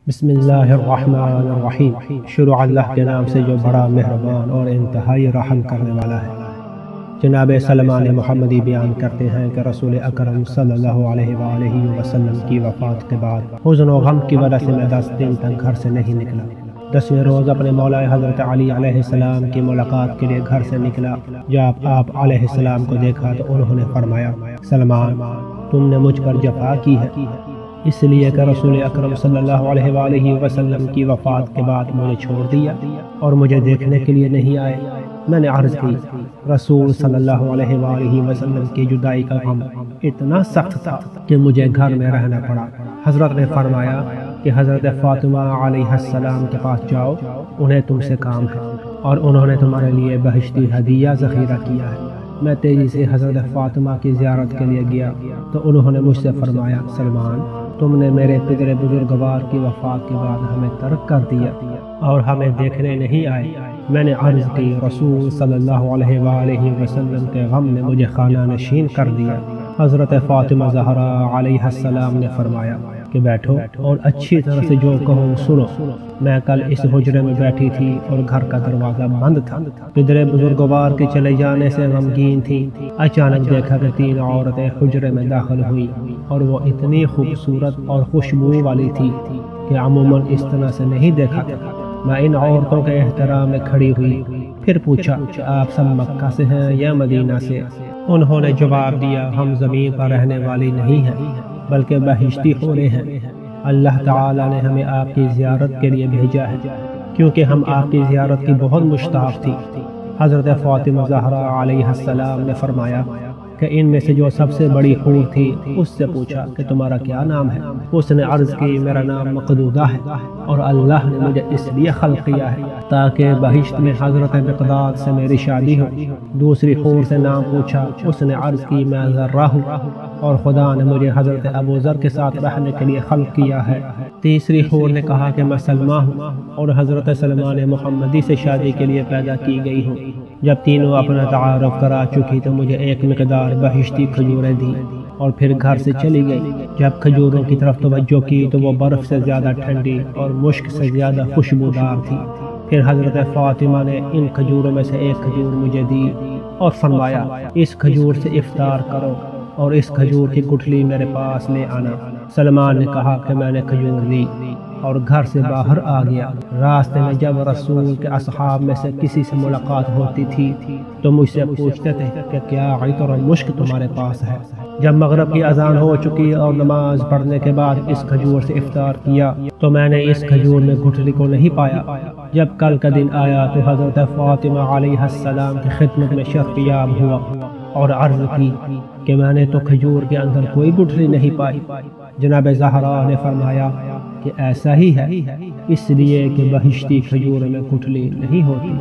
بسم اللہ الرحمن الرحیم۔ شروع اللہ کے نام سے جو بڑا مہربان اور انتہائی رحم کرنے والا ہے۔ جناب سلمان محمدی بیان کرتے ہیں کہ رسول اکرم صلی اللہ علیہ وآلہ وسلم کی وفات کے بعد حزن و غم کی وجہ سے میں 10 دن تک گھر سے نہیں نکلا۔ 10ویں روز اپنے مولا حضرت علی علیہ السلام کی ملاقات کے لیے گھر سے نکلا۔ جب آپ علیہ السلام کو دیکھا تو انہوں نے فرمایا، سلمان، تم نے مجھ پر جفا کی ہے، اس لیے کہ رسول اکرم صلی اللہ علیہ وآلہ وسلم کی وفات کے بعد مجھے چھوڑ دیا اور مجھے دیکھنے کے لیے نہیں آئے۔ میں نے عرض کی، رسول صلی اللہ علیہ وآلہ وسلم کی جدائی کا غم اتنا سخت تھا کہ مجھے گھر میں رہنا پڑا۔ حضرت نے فرمایا کہ حضرت فاطمہ علیہ السلام کے پاس جاؤ، انہیں تم سے کام ہے اور انہوں نے تمہارے لیے بہشتی ہدیہ ذخیرہ کیا ہے۔ میں تیزی سے حضرت فاطمہ کی زیارت کے لیے گیا تو انہوں نے مجھ سے فرمایا، سلمان، تم نے میرے پدر بزرگوار کی وفات کے بعد ہمیں ترک کر دیا اور ہمیں دیکھنے نہیں آئے۔ میں نے عرض کی، رسول صلی اللہ علیہ وآلہ وسلم کے غم نے مجھے خانہ نشین کر دیا۔ حضرت فاطمہ زہرا علیہ السلام نے فرمایا کہ بیٹھو اور اچھی طرح سے جو کہوں سنو۔ میں کل اس حجرے میں بیٹھی تھی اور گھر کا دروازہ بند تھا۔ پدر بزرگوار کے چلے جانے سے غمگین تھی۔ اچانک دیکھا کہ 3 عورتیں حجرے میں داخل ہوئی اور وہ اتنی خوبصورت اور خوشبو والی تھی کہ عموماً اس طرح سے نہیں دیکھا تھا۔ میں ان عورتوں کے احترام میں کھڑی ہوئی، پھر پوچھا کہ آپ سب مکہ سے ہیں یا مدینہ سے؟ انہوں نے جواب دیا، ہم زمین پر رہنے والی نہیں ہیں بلکہ بہشتی حوریں ہیں۔ اللہ تعالیٰ نے ہمیں آپ کی زیارت کے لیے بھیجا ہے کیونکہ ہم آپ کی زیارت کی بہت مشتاق تھی۔ حضرت فاطمہ زہرا علیہ السلام نے فرمایا کہ ان میں سے جو سب سے بڑی حور تھی اس سے پوچھا کہ تمہارا کیا نام ہے؟ اس نے عرض کی، میرا نام مقدودہ ہے اور اللہ نے مجھے اس لیے خلق کیا ہے تاکہ بہشت میں حضرت مقداد سے میری شادی ہو۔ دوسری حور سے نام پوچھا، اس نے عرض کی، میں ذرہ ہوں اور خدا نے مجھے حضرت ابو ذر کے ساتھ رہنے کے لیے خلق کیا ہے۔ تیسری حور نے کہا کہ میں سلمہ ہوں اور حضرت سلمان محمدی سے شادی کے لیے پیدا کی گئی ہوں۔ جب تینوں اپنا تعارف کرا چکی تو مجھے ایک مقدار بہشتی کھجوریں دی اور پھر گھر سے چلی گئی۔ جب کھجوروں کی طرف توجہ کی تو وہ برف سے زیادہ ٹھنڈی اور مشک سے زیادہ خوشبودار تھی۔ پھر حضرت فاطمہ نے ان کھجوروں میں سے ایک کھجور مجھے دی اور فرمایا، اس کھجور سے افطار کرو اور اس کھجور کی گٹھلی میرے پاس لے آنا۔ سلمان نے کہا کہ میں نے کھجور لی اور گھر سے باہر آ گیا۔ راستے میں جب رسول کے اصحاب میں سے کسی سے ملاقات ہوتی تھی تو مجھ سے پوچھتے تھے کہ کیا عطر اور مشک تمہارے پاس ہے۔ جب مغرب کی اذان ہو چکی اور نماز پڑھنے کے بعد اس کھجور سے افطار کیا تو میں نے اس کھجور میں گٹھلی کو نہیں پایا۔ جب کل کا دن آیا تو حضرت فاطمہ علیہ السلام کی خدمت میں شرفیاب ہوا اور عرض کی کہ میں نے تو کھجور کے اندر کوئی گٹھلی نہیں پائی۔ جناب زہرا نے فرمایا کہ ایسا ہی ہے، اس لیے کہ بہشتی کھجور میں گٹھلی نہیں ہوتی۔